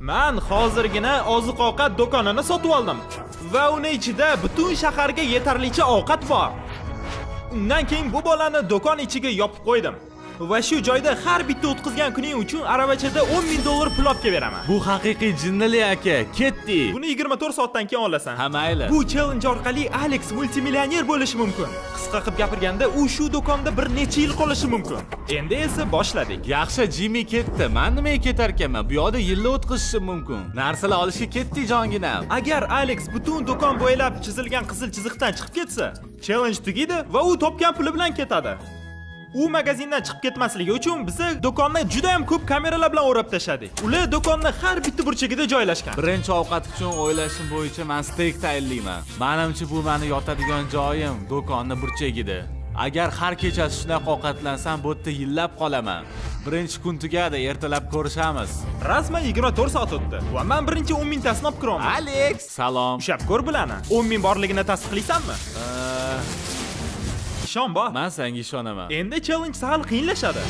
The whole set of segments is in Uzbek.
Men hozirgina oziq-ovqat do'konini sotib oldim va uni ichida butun shaharga yetarlicha ovqat bor. Undan keyin bu bolani do'kon ichiga yopib qo'ydim. Va shu joyda har bitta o'tkazgan kuning uchun aravachada $10,000 pul olib beraman. Bu haqiqiy jinnili aka, ketdi. Buni 24 soatdan keyin olasan. Ha mayli. Bu challenge orqali Alex multimillioner bo'lishi mumkin. Qisqa qilib gapirganda, u shu do'konda bir necha yil qolishi mumkin. Endi esa boshladik. Yaxshi, Jimmy ketdi. Men nimaga ketar ekanman? Bu yoqda yillar o'tkazishim mumkin. Narsalar olishga ketdi jonginam. Agar Alex butun do'kon bo'ylab chizilgan qizil chiziqdan chiqib ketsa, challenge tugaydi va u topgan puli bilan ketadi. U magazindan chiqib ketmasligi uchun biza do'konni juda ham ko'p kameralar bilan o'rab tashladik. Ular do'konni har bitta burchagida joylashgan. Birinchi ovqat uchun o'ylashim bo'yicha men steak tayinlayman. Menimcha bu meni yotadigan joyim do'konni burchagida. Agar har kechasi shunaqa ovqatlansam, bu yerda yillab qolaman. Birinchi kun tugadi, ertalab ko'rishamiz. Rasman 24 soat o'tdi va men birinchi 10 tasini olib kiraman. Alex, salom. Ushab ko'r bilani. 10,000 borligini tasdiqlaysanmi? Ishon bor. Men senga ishonaman. Endi challenge sal qiyinlashadi.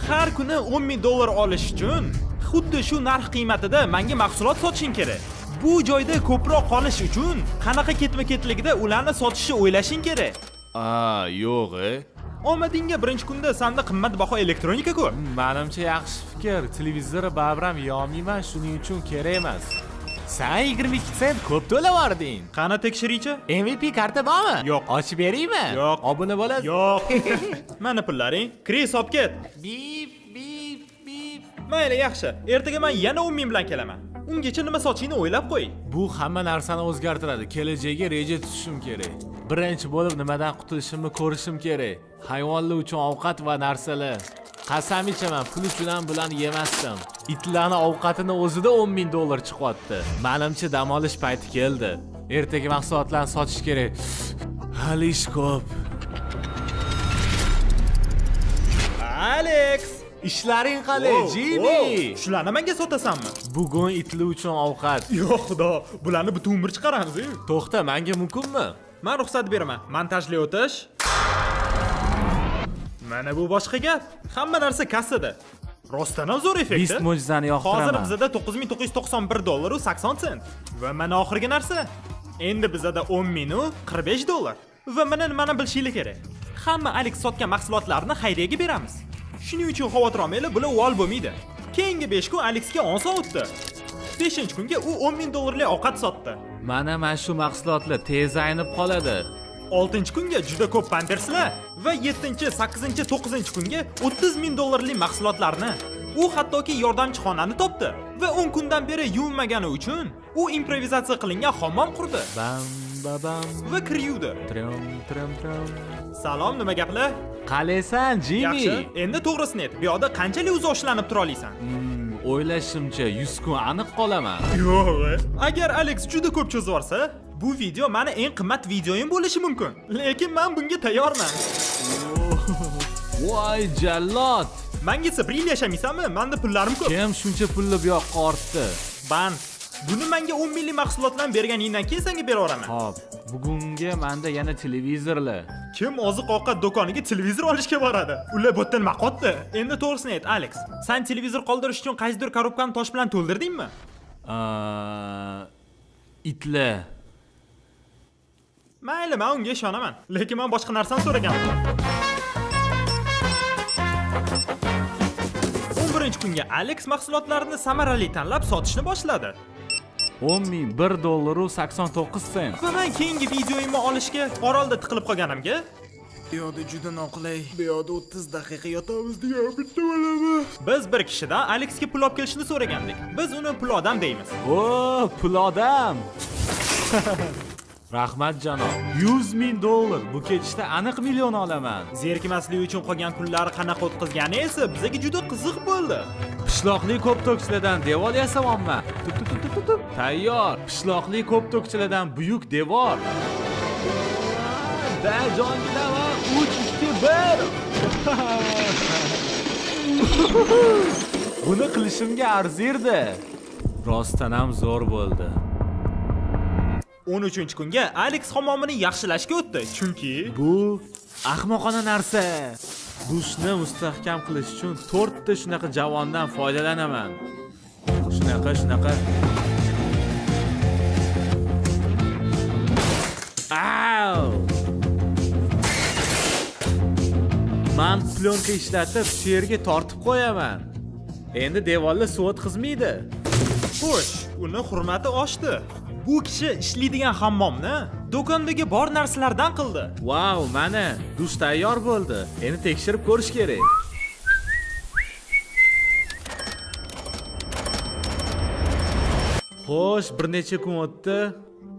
Har kuni $10,000 olish uchun xuddi shu narx qiymatida menga mahsulot sotishing kerak. Bu joyda ko'proq qolish uchun qanaqa ketma-ketligida ularni sotishni o'ylashing kerak. Yo'q. Omadingga birinchi kunda senda qimmatbaho elektronika ko'p. Menimcha yaxshi fikr. Televizorni babram yo'mayman, shuning uchun kerak emas. Sen 22 sent ko'p to'lavording. Qani tekshiruvchi? MVP karta bormi? Yo'q. Ochib beraymi? Yo'q. Obuna bo'lasiz? Yo'q. Mana pullaring. Kir hisob ket. Bip. Mayli, yaxshi. Ertaga men yana 10,000 bilan kelaman. Ungacha nima sotishingni o'ylab qo'y. Bu hamma narsani o'zgartiradi. Kelajakka reja tuzishim kerak. Birinchi bo'lib nimadan qutulishimni ko'rishim kerak. Hayvonlar uchun ovqat va narsalar. Qasam ichaman, pul uchun ham bularni yemasdim. Itlarning ovqatini o'zida $10,000 chiqyapti. Menimcha dam olish payti keldi. Ertaga mahsulotlarni sotish kerak. Hali ish ko'p. Alex, ishlaring qalay, Jimmy? Shularni menga sotasanmi? Bugun itlar uchun ovqat. Yo'q, xudo, bularni butun umr chiqaramiz-ku. To'xta, menga mumkinmi? Men ruxsat beraman. Montajli o'tish. Mana bu boshqa gap. Hamma narsa kassada. Rostdan ham zo'r effekt. Biz mo'jizani yoqtiraman. Hozir bizada $9,991 u 80 sent. Va mana oxirgi narsa. Endi bizada $10,000 u $45. Va mana nimani bilishinglar kerak. Hamma Alex sotgan mahsulotlarni xayriyaga beramiz. Shuning uchun xavotir olmanglar, bular val bo'lmaydi. Keyingi 5 kun Alexga 10 soat o'tdi. 5-kunga u $10,000 ovqat sotdi. Mana shu mahsulotlar tez aynib qoladi. 6-kunga juda ko'p pamperslar va 7, 8, 9-kunga $30,000 mahsulotlarni. U hattoki yordamchi xonani topdi va 10 kundan beri yuvinmagani uchun u improvizatsiya qilingan hammom qurdi. Bam babam Va kir yuvdi. Tram. Salom, nima gaplar? Qalaysan, Jimmy? Yaxshi, endi to'g'risini ayt. Bu yoqda qanchalik uzoq ishlanib tura olasan? O'ylashimcha 100 kun aniq qolaman. Yo'q. Agar Alex juda ko'p cho'zib olsa, bu video meni eng qimmat videoyim bo'lishi mumkin. Lekin men bunga tayyorman. Voy jallod! Menga Sabril yashamaysanmi? Menda pullarim ko'p. Kim shuncha pulni bu yoqqa ortdi? Band. Buni menga 10 milliy mahsulotlarni berganingdan keyin senga beraveraman. Xo'p, bugunga menda yana televizorlar. Kim oziq-ovqat do'koniga televizor olishga boradi? Ular bu yerdan maqotdi. Endi to'g'risini ayt, Alex. Sen televizor qoldirish uchun qaysidir korobkani tosh bilan to'ldirdingmi? Itlar. Mayli, men unga ishonaman. Lekin men boshqa narsani so'raganman. 11-kunga Alex mahsulotlarini samarali tanlab sotishni boshladi. $10,001 89 sent. Va men keyingi videoyimni olishga orolda tiqilib qolganimga, bu yoqda juda noqulay. Bu yoqda 30 daqiqa yotamiz degan bitta bo'ladi. Biz bir kishidan Alexga pul olib kelishni so'ragandik. Biz uni pul odam deymiz. Pul odam. Rahmat janob. $100,000. Bu ketishda aniq million olaman. Zerikmaslik uchun qolgan kunlari qanaqa o'tkazgani esa bizga juda qiziq bo'ldi. Pishloqli ko'p to'kchilardan devor yasamoqman. Tayyor. Pishloqli ko'p to'kchilardan buyuk devor. Da jongilama 3 2 1. Buni qilishimga arzirdi. Rostdan ham zo'r bo'ldi. 13-kunga Alex hammomini yaxshilashga o'tdi, chunki bu ahmoqona narsa. Dushni mustahkam qilish uchun 4 ta shunaqa javondan foydalanaman. shunaqa. Au! Men plyonka ishlatib shu yerga tortib qo'yaman. Endi devorlar suv o'tkazmaydi. Xo'sh, uni hurmati oshdi. Bu kishi ishlaydigan hammomni do'kondagi bor narsalardan qildi. Wow, mana dush tayyor bo'ldi. Endi tekshirib ko'rish kerak. Xo'sh, bir necha kun o'tdi.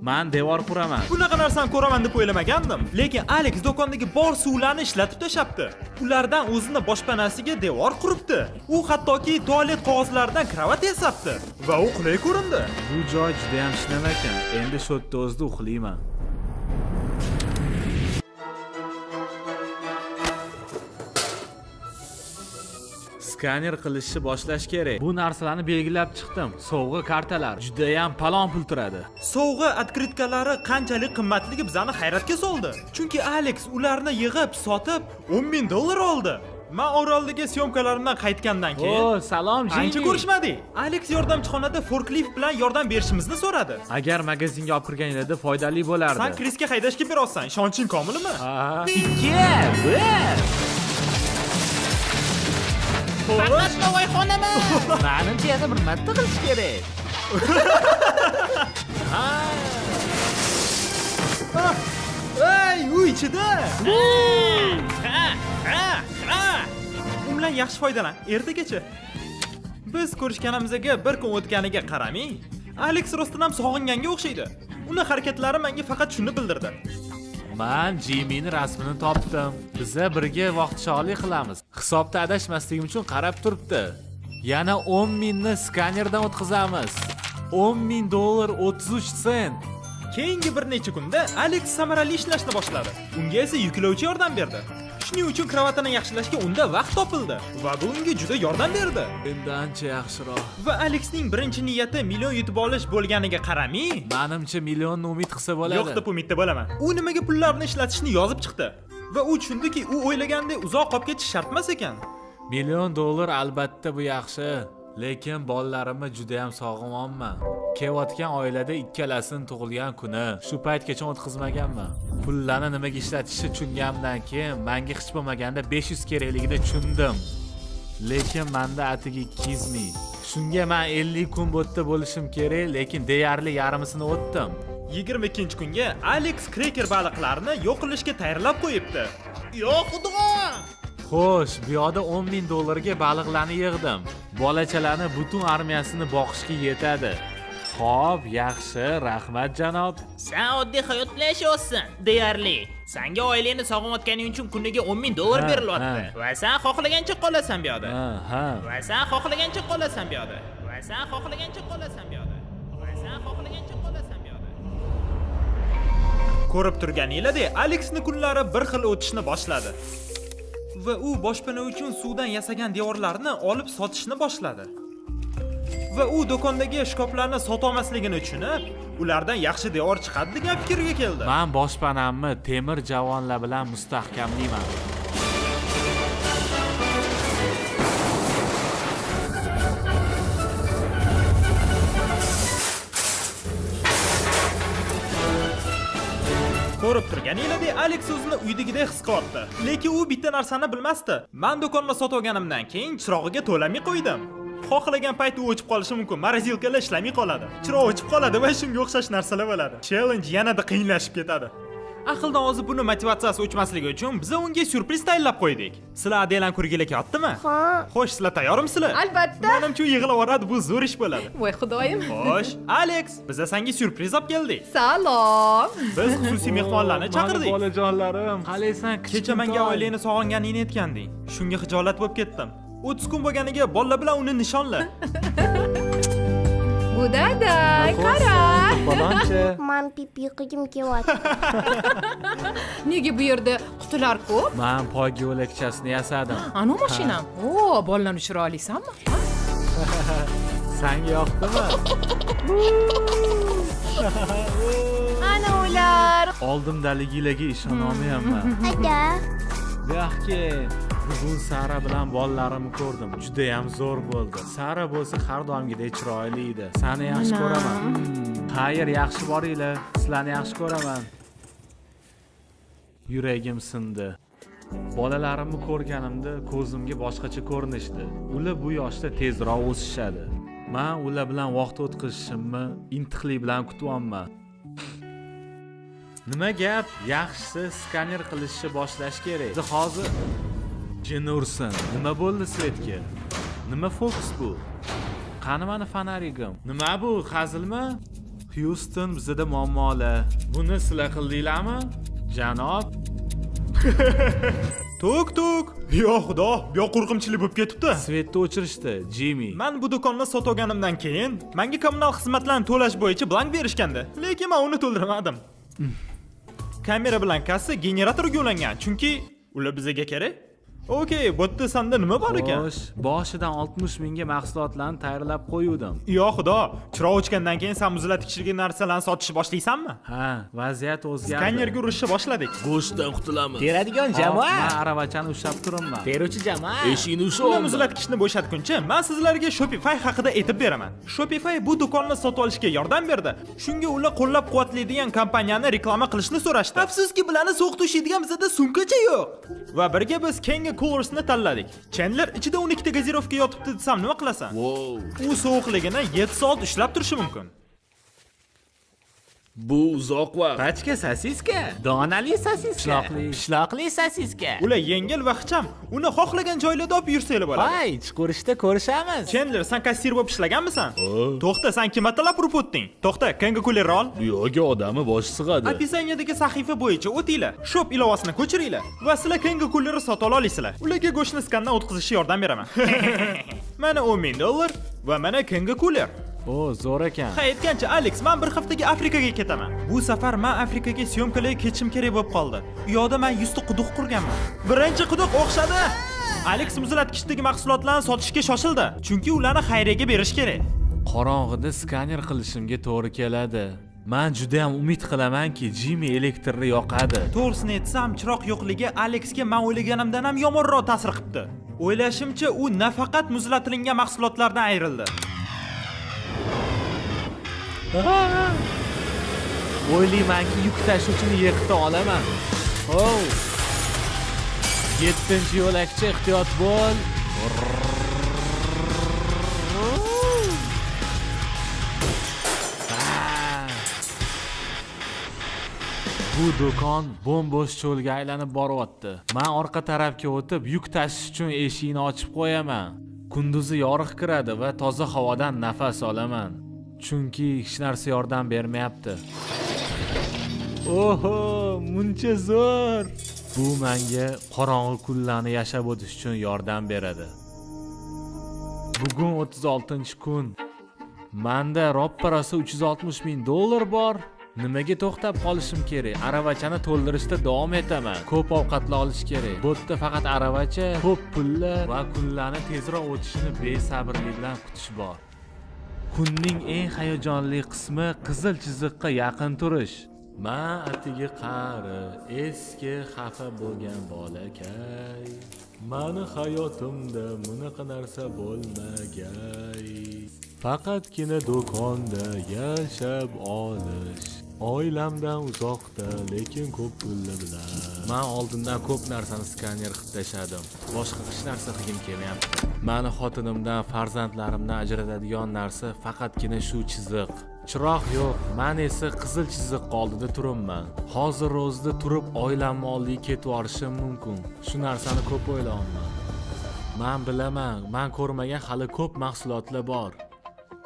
Men devor quraman. Bunaqa narsani ko'raman deb o'ylamagandim. Lekin Alex do'kondagi bor suvlarni ishlatib tashabdi. Ulardan o'zini boshpanasiga devor quribdi. U hattoki tualet qog'ozlaridan kravat yasabdi va u qulay ko'rindi. Bu joy juda ham shinam ekan. Endi shu yerda o'zida uxlayman. Skaner qilishni boshlash kerak. Bu narsalarni belgilab chiqdim. Sovg'a kartalar juda ham palon pul turadi. Sovg'a otkritkalari qanchalik qimmatligi bizani hayratga soldi. Chunki Alex ularni yig'ib, sotib $10,000 oldi. Men Oroldagi syomkalarimdan qaytgandan keyin O, salom Jimmy. ancha ko'rishmadik. Alex yordamchixonada forklift bilan yordam berishimizni so'radi. Agar magazinga olib kirganingizda foydali bo'lardi. Sen Krisga haydashga berolsan, ishonching komilmi? Ha. 2 Faqat novvoyxonami? Menimcha yana bir marta qilish kerak. Ey, u ichida. U bilan yaxshi foydalan, ertagacha. Biz ko'rishganimizga bir kun o'tganiga qaramay, Alex rostdan ham sog'inganga o'xshaydi. Uni harakatlari menga faqat shuni bildirdi. Men Jimmy'ni rasmini topdim. Biza birga vaqtchalik qilamiz. Hisobda adashmasligim uchun qarab turibdi. Yana 10,000 ni skanerdan o'tkazamiz. $10,000 33 sent. Keyingi bir necha kunda Alex samarali ishlashni boshladi. Unga esa yuklovchi yordam berdi. Shuning uchun kravatini yaxshilashga unda vaqt topildi va bu unga juda yordam berdi. Endi ancha yaxshiroq. Va Alexning birinchi niyati million yutib olish bo'lganiga qaramay, Menimcha millionni umid qilsa bo'ladi. yo'q deb umidda bo'laman. U nimaga pullarni ishlatishni yozib chiqdi va u tushundiki, u o'ylagandek uzoq qolib ketish shart emas ekan. $1,000,000 albatta bu yaxshi. Lekin bolalarimni juda ham sog'inman. Kelayotgan oilada ikkalasini tug'ilgan kuni shu paytgacha o'tkazmaganman. Pullarni nimaga ishlatishni tushungandan keyin menga hech bo'lmaganda 500 kerakligini tushundim. Lekin menda atigi 200,000. Shunga men 50 kun bo'tda bo'lishim kerak, lekin deyarli yarmisini o'tdim. 22-kunga Alex kreker baliqlarini yo'q qilishga tayyorlab qo'yibdi. Yo'q, xudo! Xo'sh, bu yoqda $10,000 ga baliqlarni yig'dim. Bolachalarni butun armiyasini boqishga yetadi. Xo'p, yaxshi, rahmat janob. Sen oddiy hayot bilan yashayapsan, deyarli. Senga oilangni sog'inayotganing uchun kuniga $10,000 berilyapti. Va sen xohlagancha qolasan bu yoqda. Ha. Va sen xohlagancha qolasan bu yoqda. Va sen xohlagancha qolasan bu yoqda. Va sen xohlagancha qolasan bu yoqda. Ko'rib turganinglardek, Alexning kunlari bir xil o'tishni boshladi. Va u boshpana uchun suvdan yasagan devorlarni olib sotishni boshladi. Va u do'kondagi shkaflarni sota olmasligini tushunib, ulardan yaxshi devor chiqadi degan fikrga keldi. Men boshpanamni temir javonlar bilan mustahkamlayman. Ko'rib turganinglardek, Alex o'zini uydagidek his qilyapti. Lekin u bitta narsani bilmasdi. Men do'konni sotib olganimdan keyin chirog'iga to'lamay qo'ydim. Xohlagan payt u o'chib qolishi mumkin. Morosilkalar ishlamay qoladi. Chiroq o'chib qoladi va shunga o'xshash narsalar bo'ladi. Challenge yanada qiyinlashib ketadi. Aqldan ozib buni motivatsiyasi o'chmasligi uchun biz unga syurpriz tayyorlab qo'ydik. Sizlar Adelan kurgiga ketyaptimi? Ha. Xo'sh, sizlar tayyormisizlar? Albatta. Menimcha u yig'lab yuboradi, bu zo'r ish bo'ladi. Voy xudoyim. Xo'sh, Alex, biz senga syurpriz olib keldik. Salom. Biz xususiy mehmonlarni chaqirdik. Bolajonlarim, qalaysan? Kecha menga oilangni sog'inganingni aytganding. Shunga xijolat bo'lib ketdim. 30 kun bo'lganiga bolalar bilan uni nishonla. Bu dada, qara. Balonchi. Man pipi qilgim kelyapti. Nega bu yerda qutilar ko'p? Men poyga yo'lakchasini yasadim. Anu mashinam. O, bolalarni tushira olasanmi? Senga yoqdimi? Ana ular. Oldimdaligilarga ishona olmayapman. Ada, Yaxki. Bugun Sara bilan bolalarimni ko'rdim. Juda ham zo'r bo'ldi. Sara bo'lsa har doimgidek chiroyli edi. Seni yaxshi ko'raman. Xayr, yaxshi boringlar. Sizlarni yaxshi ko'raman. Yuragim sindi. Bolalarimni ko'rganimda ko'zimga boshqacha ko'rinishdi. Ular bu yoshda tezroq o'sishadi. Men ular bilan vaqt o'tkazishimni intiqlik bilan kutyapman. Nima gap? Yaxshisi skaner qilishni boshlash kerak. Biz hozir jin ursin. Nima bo'ldi Svetga? Nima fokus bu? Qani mani fonarigim? Nima bu? Hazilmi? Houston, bizda muammolar. Buni sizlar qildinglarmi? Janob. Tuk. Yo xudo, bu qo'rqimchilik bo'lib ketibdi. Svetni o'chirishdi, Jimmy. Men bu do'konni sotib olganimdan keyin menga kommunal xizmatlarni to'lash bo'yicha blank berishgandi. Lekin men uni to'ldirmadim. Kamera bilan kassa generatorga ulangan, chunki ular bizga kerak. Okey, bu yerda senda nima bor ekan? Xo'sh, boshidan 60 mingga mahsulotlarni tayyorlab qo'yuvdim. Yo xudo, chiroq o'chgandan keyin sen muzlatgichli narsalarni sotishni boshlaysanmi? Ha, vaziyat o'zgardi. Skanerga urishni boshladik. Go'shtdan qutulamiz. Teradigan Men jamoa. aravachani ushlab turibman. Teruvchi jamoa. Eshikni Uni ushlab. muzlatgichni bo'shatguncha men sizlarga Shopify haqida aytib beraman. Shopify bu do'konni sotib olishga yordam berdi. Shunga ular qo'llab-quvvatlaydigan kompaniyani reklama qilishni so'rashdi. Afsuski, bularni sovuq to'shiydigan bizda sumkacha yo'q. Va birga biz Kenga Coolers'ni tanladik. Chandler ichida 12 ta gazirovka yotibdi desam nima qilasan? Wow. U sovuqligini 7 soat ushlab turishi mumkin. Bu uzoq vaqt. Pachka sosiska. Donali sosiska. Pishloqli sosiska. Ular yengil va ixcham. Uni xohlagan joylarda olib yursanglar bo'ladi. Voy, chiqurishda ko'rishamiz. Chandler, sen kassir bo'lib ishlaganmisan? To'xta, sen kim atalab urib o'tding? To'xta, Kenga Cooler ol. Bu yo'ga odamni boshi sig'adi. Описаниядagi sahifa bo'yicha o'tinglar. Shop ilovasini ko'chiringlar va sizlar Kenga Coolerni sotib olasizlar. Ularga go'shtni skandan o'tkazishga yordam beraman. Mana $10,000 va mana Kenga Cooler. O, zo'r ekan. Ha, aytgancha Alex, men bir haftaga Afrikaga ketaman. Bu safar men Afrikaga syomkalarga ketishim kerak bo'lib qoldi. U yoqda men 100 ta quduq qurganman. Birinchi quduq o'xshadi. Alex muzlatkichdagi mahsulotlarni sotishga shoshildi, chunki ularni xayriyaga berish kerak. Qorong'ida skaner qilishimga to'g'ri keladi. Men juda ham umid qilamanki, Jimmy elektrni yoqadi. To'g'risini aytsam, chiroq yo'qligi Alexga men o'ylaganimdan ham yomonroq ta'sir qildi. O'ylashimcha, u nafaqat muzlatilgan mahsulotlardan ayrildi. O'ylaymanki, yuk tashuvchini yiqita olaman. Oh. 7-yo'lakchi, ehtiyot bo'l. Bu do'kon bo'm-bo'sh cho'lga aylanib boryapti. Men orqa tarafga o'tib, yuk tashish uchun eshikni ochib qo'yaman. Kunduzi yoriq kiradi va toza havodan nafas olaman. Chunki hech narsa yordam bermayapti. Oho, muncha zo'r. Bu menga qorong'i kunlarni yashab o'tish uchun yordam beradi. Bugun 36-kun. Menda ropparasi $360,000 bor. Nimaga to'xtab qolishim kerak? Aravachani to'ldirishda davom etaman. Ko'p ovqatlar olish kerak. Bu yerda faqat aravacha, ko'p pullar va kunlarni tezroq o'tishini besabrlik bilan kutish bor. Kunning eng hayajonli qismi qizil chiziqqa yaqin turish. Men atigi qari, eski xafa bo'lgan bolakay. Mani hayotimda bunaqa narsa bo'lmagay. Faqatgina do'konda yashab olish. Oilamdan uzoqda, lekin ko'p pullar bilan. Men oldindan ko'p narsani skaner qilib tashadim. Boshqa hech narsa qilgim kelmayapti. Meni xotinimdan, farzandlarimdan ajratadigan narsa faqatgina shu chiziq. Chiroq yo'q, men esa qizil chiziq oldida turibman. Hozir o'zida turib oilamni oldiga ketib yorishim mumkin. Shu narsani ko'p o'ylayman. Men bilaman, men ko'rmagan hali ko'p mahsulotlar bor.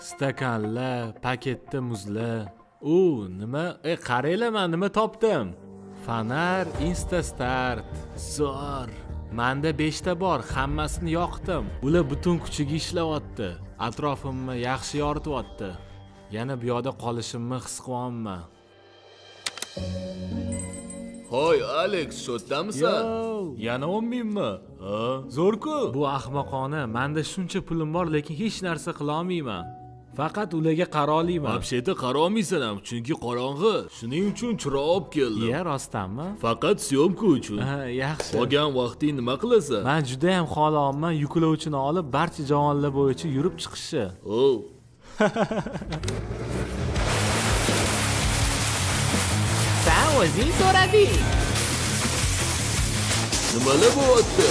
Stakanlar, paketda muzlar. Nima? Qaranglar, men nima topdim? Fanar Instastart. Zo'r. Menda 5 ta bor, hammasini yoqdim. Ular butun kuchiga ishlayapti. Atrofimni yaxshi yorityapti. Yana bu yoqda qolishimni his qilyapman. Hoy, Alex, sotdamisan? Yana 10,000 mi? Zo'r-ku. Bu ahmoqona. Menda shuncha pulim bor, lekin hech narsa qila olmayman. Faqat ularga qara olmayman. Вообще-то qarolmaysan ham, chunki qorong'i. Shuning uchun chiroq olib keldim. Iya, rostdanmi? Faqat syomka uchun. Ha, yaxshi. Qolgan vaqting nima qilasan? Men juda ham xohlayapman yuklovchini olib barcha javonlar bo'yicha yurib chiqishni. Oh. Sen o'zing so'rading. Nimalar bo'lyapti?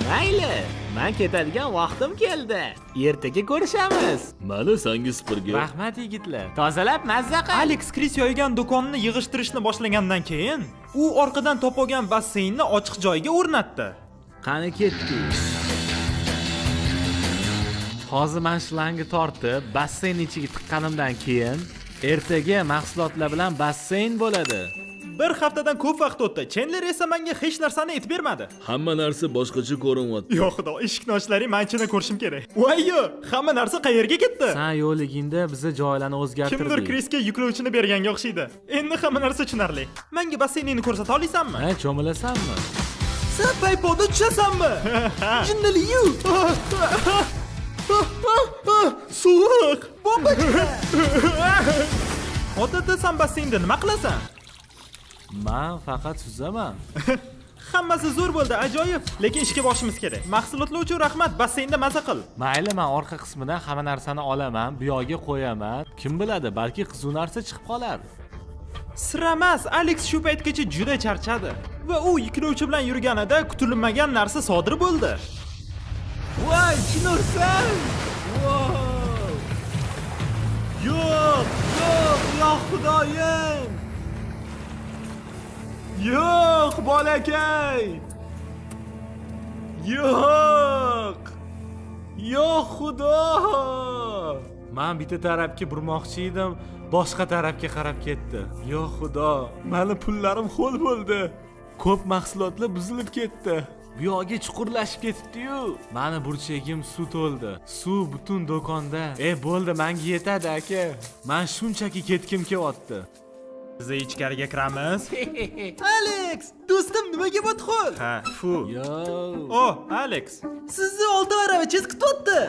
Mayli, men ketadigan vaqtim keldi. Ertaga ko'rishamiz. Mana sangi supurgi. Rahmat yigitlar. Tozalab mazza qil. Alex Kris yoygan do'konni yig'ishtirishni boshlagandan keyin u orqadan top olgan basseynni ochiq joyga o'rnatdi. Qani ketdik. Hozir men shlangni tortib, basseyn ichiga tiqqanimdan keyin ertaga mahsulotlar bilan basseyn bo'ladi. Bir haftadan ko'p vaqt o'tdi. Chandler esa menga hech narsani aytib bermadi. Hamma narsa boshqacha ko'rinyapti. Yo xudo, eshikni ochlaring, men ichini ko'rishim kerak. Voyyo, hamma narsa qayerga ketdi? Sen yo'ligingda biza joylarni o'zgartirdik. Kimdir Krisga yuklovchini berganga o'xshaydi. Endi hamma narsa tushunarli. Menga basseyningni ko'rsata olasanmi? Ha, cho'milasanmi? Sen paypoda tushasanmi? Jinnili-yu. Sovuq. Bomba. Odatda sen basseynda nima qilasan? Men faqat suzaman. Hammasi zo'r bo'ldi, ajoyib. Lekin ishga borishimiz kerak. Mahsulotlar uchun rahmat, basseynda maza qil. Mayli, men orqa qismidan hamma narsani olaman, bu yoqqa qo'yaman. Kim biladi, balki qiziq narsa chiqib qolar. Siramas, Alex shu paytgacha juda charchadi va u yuklovchi bilan yurganida kutilmagan narsa sodir bo'ldi. Voy, chinursan! Wow! Yo'q, yo xudoyim! Yo'q, bolakay! Yo'q! Yo xudo! Men bitta tarafga burmoqchi edim, boshqa tarafga qarab ketdi. Yo xudo, meni pullarim ho'l bo'ldi. Ko'p mahsulotlar buzilib ketdi. Bu yoqqa chuqurlashib ketibdi-yu. Meni burchagim suv to'ldi. Suv butun do'konda. Bo'ldi, menga yetadi aka. Men shunchaki ketkim kelyapti. Biz ichkariga kiramiz. Alex, do'stim nimaga botxo'l? Ha, fu. Yo. Oh, Alex. Sizni oldi arava chizqityapti.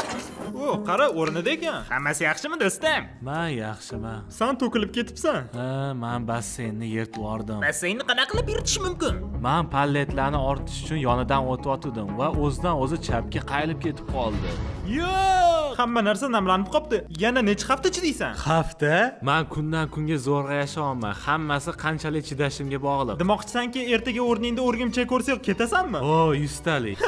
Oh, qara, o'rnida ekan. Hammasi yaxshimi do'stim? Men yaxshiman. Sen to'kilib ketibsan. Ha, men basseynni yirtib yubordim. Basseynni qanaqa qilib yuritish mumkin? Men palletlarni ortish uchun yonidan o'tib va o'zidan o'zi chapga qayilib ketib qoldi. Yo'q! Hamma narsa namlanib qopti. Yana necha hafta chidaysan? Hafta? Men kundan kunga zo'rg'a yashayapman. Hammasi qanchalik chidashimga bog'liq. Demoqchisanki, ertaga o'rningda o'rgimchak ko'rsak ketasanmi? Oh, 100 talik.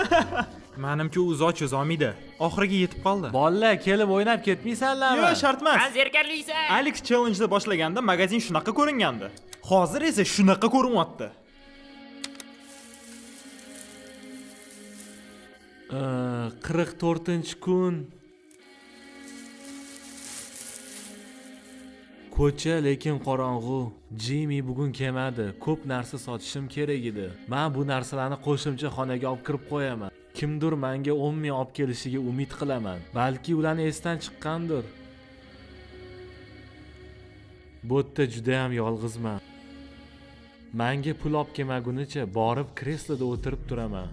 Menimcha u uzoq cho'zolmaydi. Oxiriga yetib qoldi. Bolalar, kelib o'ynab ketmaysanlarmi? Yo'q, shart emas. Sen zerkarlisan. Alex Challenge'da boshlaganda magazin shunaqa ko'ringandi. Hozir esa shunaqa ko'rinyapti. 44-kun. Ko'cha lekin qorong'u. Jimmy bugun kelmadi. Ko'p narsa sotishim kerak edi. Men bu narsalarni qo'shimcha xonaga olib kirib qo'yaman. Kimdir menga 10 ming olib kelishiga umid qilaman. Balki ularni esdan chiqqandir. Bu yerda juda ham yolg'izman. Menga pul olib kelmagunicha borib kresloda o'tirib turaman.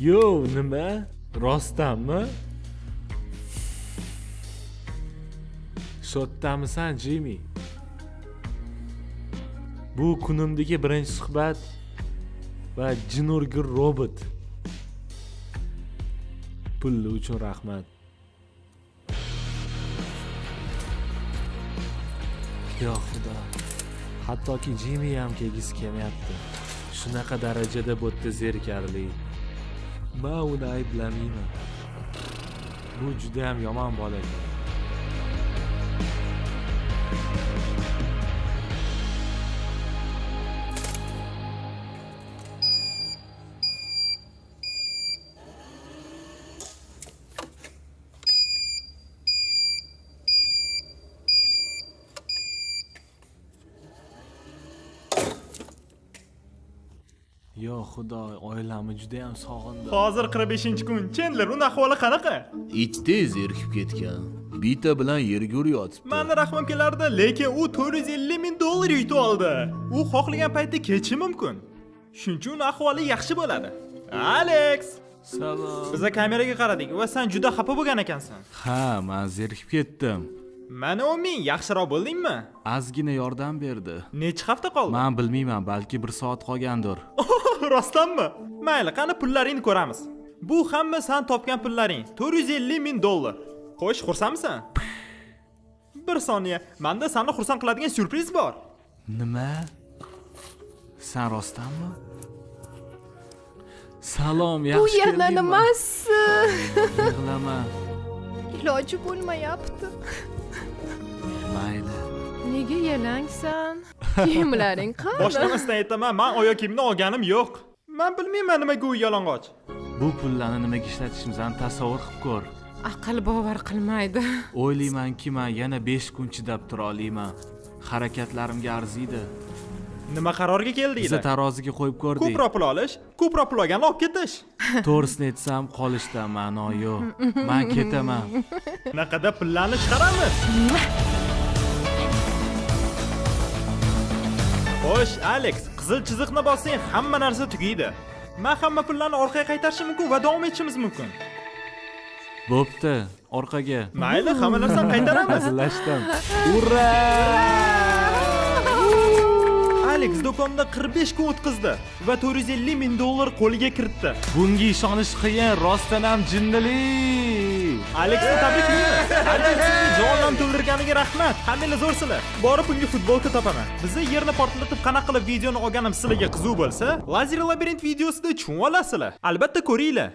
Yo, nima? Rostdanmi? Shoddanmisan, Jimmy? Bu kunimdagi birinchi suhbat va jinurgir robot. Pulli uchun rahmat. Yo xudo. Hattoki Jimmy ham kelgisi kelmayapti. Shunaqa darajada bo'tda zerikarli. Men uni ayblamayman. Bu juda ham yomon bola. Yo xudo, oilamni juda ham sog'indim. Hozir 45-kun. Chandler, uni ahvoli qanaqa? Itdek zerikib ketgan. Bita bilan yerga uryotibdi. Meni rahmim kelardi, lekin u $450 ming yutib oldi. U xohlagan paytda ketishi mumkin. Shuning uchun ahvoli yaxshi bo'ladi. Alex, Salom. biz kameraga qaradik va sen juda xafa bo'lgan ekansan. Ha, men zerikib ketdim. Mana 10 ming yaxshiroq bo'ldingmi? Ozgina yordam berdi. Necha hafta qoldi? Men bilmayman, balki 1 soat qolgandir. Rostdanmi? Mayli, qani pullaringni ko'ramiz. Bu hamma sen topgan pullaring, 450 ming dollar. Xo'sh, xursandmisan? Bir soniya, menda seni xursand qiladigan syurpriz bor. Nima? Sen rostdanmi? Salom, Bu yaxshi yana keldingmi? nimasi? Yig'lama. Iloji bo'lmayapti. Mayli. Nega yalangsan? Kiyimlaring qani? Boshlamasdan aytaman, men oyoq kiyimni olganim yo'q. Men bilmayman nimaga u yalang'och. Bu pullarni nimaga ishlatishimizni tasavvur qilib ko'r. Aql bovar qilmaydi. O'ylaymanki, men yana 5 kun chidab tura olaman. Harakatlarimga arziydi. Nima qarorga Biza keldinglar? taroziga qo'yib ko'rdik. Ko'proq pul olish, ko'proq pul olganni olib ketish. To'g'risini aytsam, qolishda ma'no yo'q. Men ketaman. Naqada pullarni chiqaramiz. Xo'sh, Alex, qizil chiziqni bossang hamma narsa tugaydi. Men hamma pullarni orqaga qaytarishim mumkin va davom etishimiz mumkin. Bo'pti, orqaga. Mayli, hamma narsani qaytaramiz. Hazillashdim. Ura! Alex do'konda 45 kun o'tkazdi va 450 ming dollar qo'liga kiritdi. Bunga ishonish qiyin, rostdan ham jinnili. Alexni tabriklaymiz. Alex sizni jondan to'ldirganiga rahmat. Hammangiz zo'rsizlar. Borib unga futbolka topaman. Bizni yerni portlatib qanaqa qilib videoni olganim sizlarga qiziq bo'lsa, Lazer labirint videosida tushunib olasizlar. Albatta ko'ringlar.